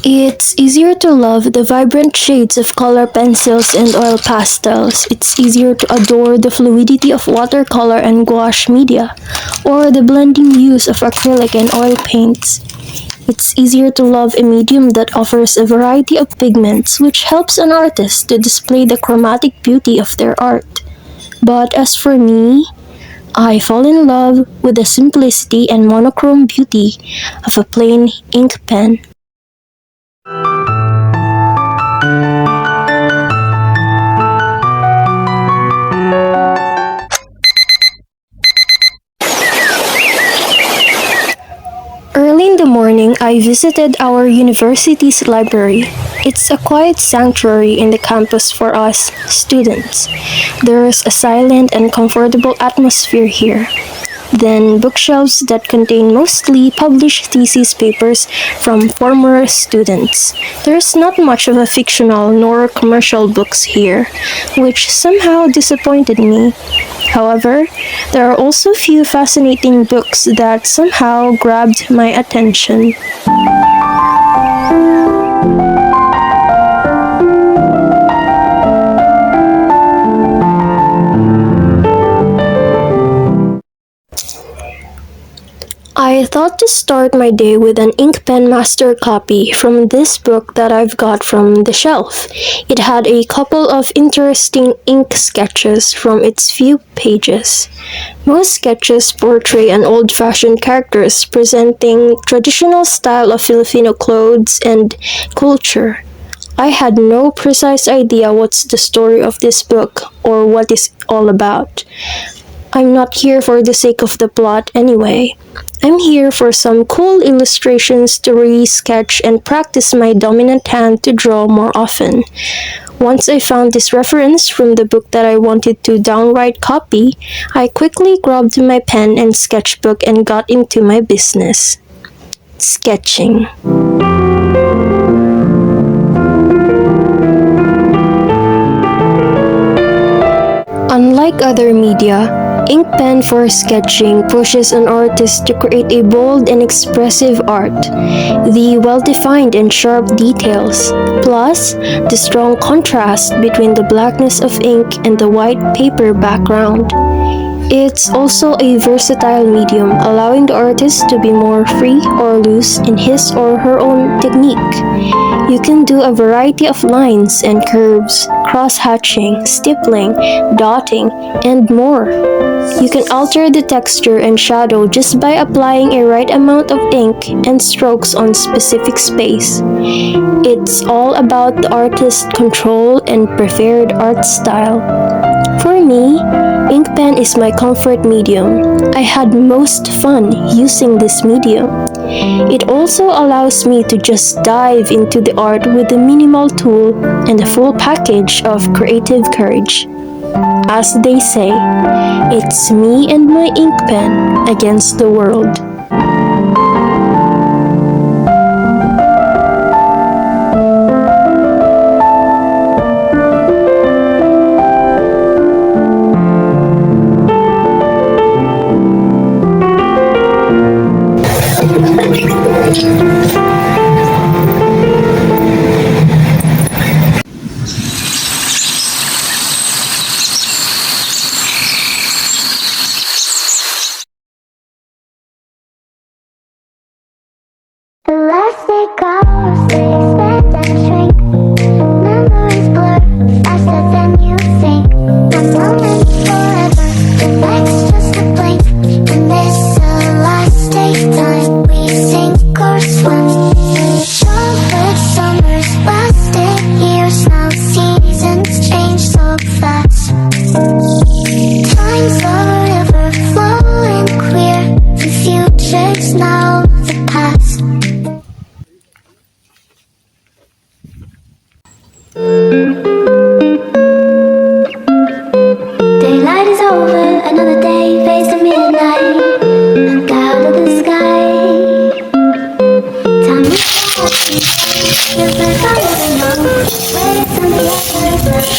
It's easier to love the vibrant shades of color pencils and oil pastels. It's easier to adore the fluidity of watercolor and gouache media, or the blending use of acrylic and oil paints. It's easier to love a medium that offers a variety of pigments, which helps an artist to display the chromatic beauty of their art. But as for me, I fall in love with the simplicity and monochrome beauty of a plain ink pen. Early in the morning, I visited our university's library. It's a quiet sanctuary in the campus for us students. There's a silent and comfortable atmosphere here. Then bookshelves that contain mostly published thesis papers from former students. There's not much of a fictional nor commercial books here, which somehow disappointed me. However, there are also few fascinating books that somehow grabbed my attention. I thought to start my day with an ink pen master copy from this book that I've got from the shelf. It had a couple of interesting ink sketches from its few pages. Most sketches portray an old-fashioned characters presenting traditional style of Filipino clothes and culture. I had no precise idea what's the story of this book or what it's all about. I'm not here for the sake of the plot anyway. I'm here for some cool illustrations to re-sketch and practice my dominant hand to draw more often. Once I found this reference from the book that I wanted to downright copy, I quickly grabbed my pen and sketchbook and got into my business. Sketching. Unlike other media, ink pen for sketching pushes an artist to create a bold and expressive art. The well-defined and sharp details, plus the strong contrast between the blackness of ink and the white paper background. It's also a versatile medium, allowing the artist to be more free or loose in his or her own technique. You can do a variety of lines and curves, cross-hatching, stippling, dotting, and more. You can alter the texture and shadow just by applying a right amount of ink and strokes on specific space. It's all about the artist's control and preferred art style. For me, ink pen is my comfort medium. I had most fun using this medium. It also allows me to just dive into the art with a minimal tool and a full package of creative courage. As they say, it's me and my ink pen against the world. Elastic hours, they expand and shrink. Memories blur faster than you think. One moment forever, the next just a blink. In this elastic time, we sink or swim. Childhood summers lasted years now. Seasons change so fast. Time's a river flowing clear. The future's now the past. Daylight is over, another day fades to midnight. Look out of the sky. Time is passing, feels like I'm moving on. Waves on the other side.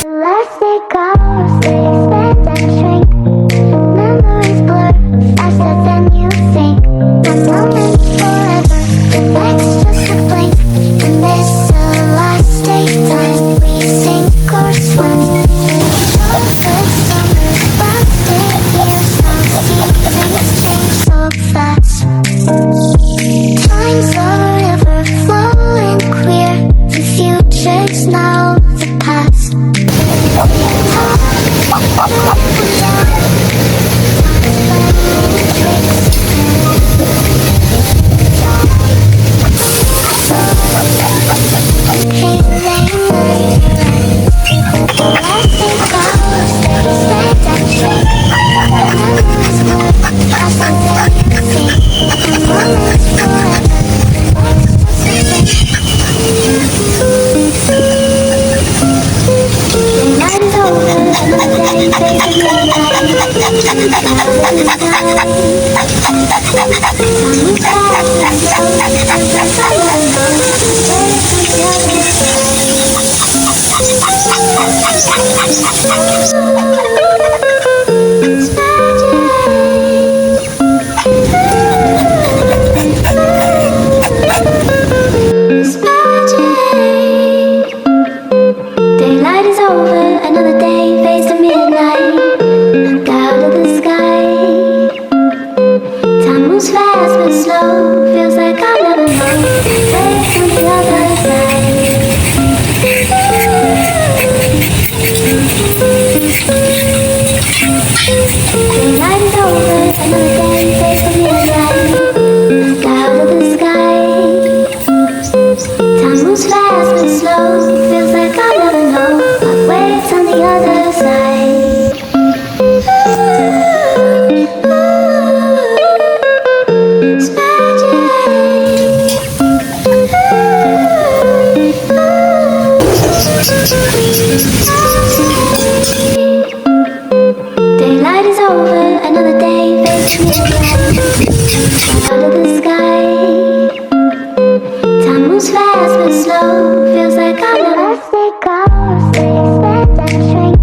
Elastic goes, they expand and shrink. Memories blur faster than you think. One moment forever, the next just a blink. In this elastic time, we sink or swim. Chocolate summer, plastic years, now seasons change so fast. Time's a river flowing clear. The future's now the past. Daylight is over, another day fades to midnight. Look out of the sky. Time moves fast but slow, feels like I'll never know where's on the other side. Daylight is over, another day fades to midnight. Look out of the sky. Time moves fast but slow, feels like I'll never know what waits on the other side. It's Daylight is over, another day fades to midnight. Out of the sky. Time moves fast but slow, feels like I'll never. Elastic goes, they expand and shrink.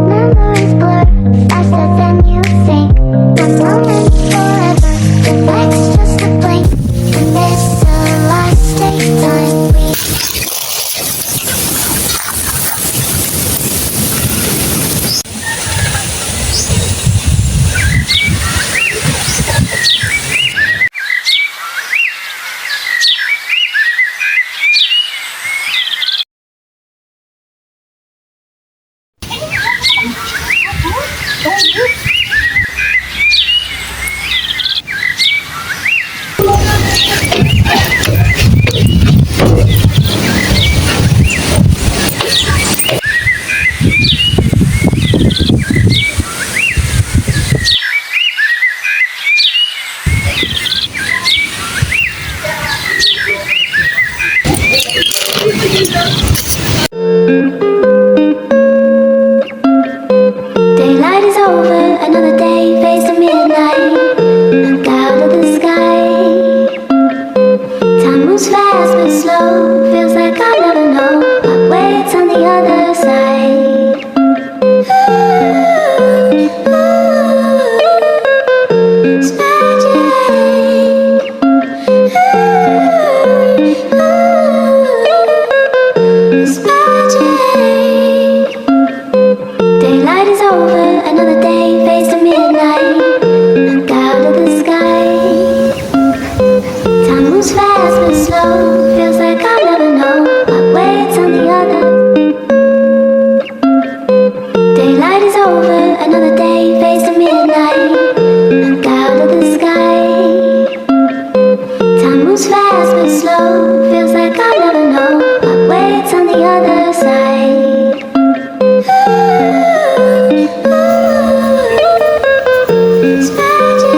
Memories blur faster than you think. One moment forever, the next just a blink. In this elastic time, we Daylight is over, another day fades to midnight. Look out of the sky. Time moves fast but slow, feels like I'll never know what waits on the other side. It's magic. It's magic. Daylight is over, another day fades to midnight. Look out of the sky. Time moves fast but slow, feels like I'll never know what waits on the other. Daylight is over, another day fades to midnight. Look out of the sky. Time moves fast but slow, feels like I'll never know what waits on the other side. It's magic.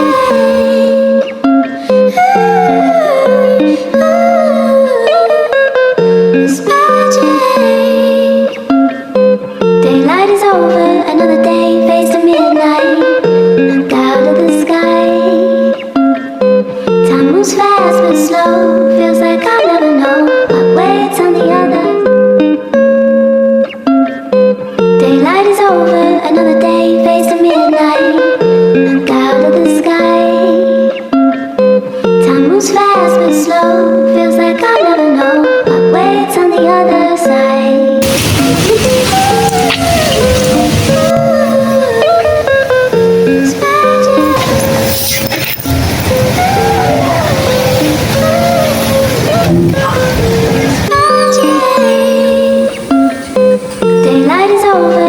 It's magic. Daylight is over, another day fades to midnight. over, another day fades to midnight. Look out of the sky. Time moves fast but slow. Feels like I'll never know what waits on the other side. It's magic. Daylight is over.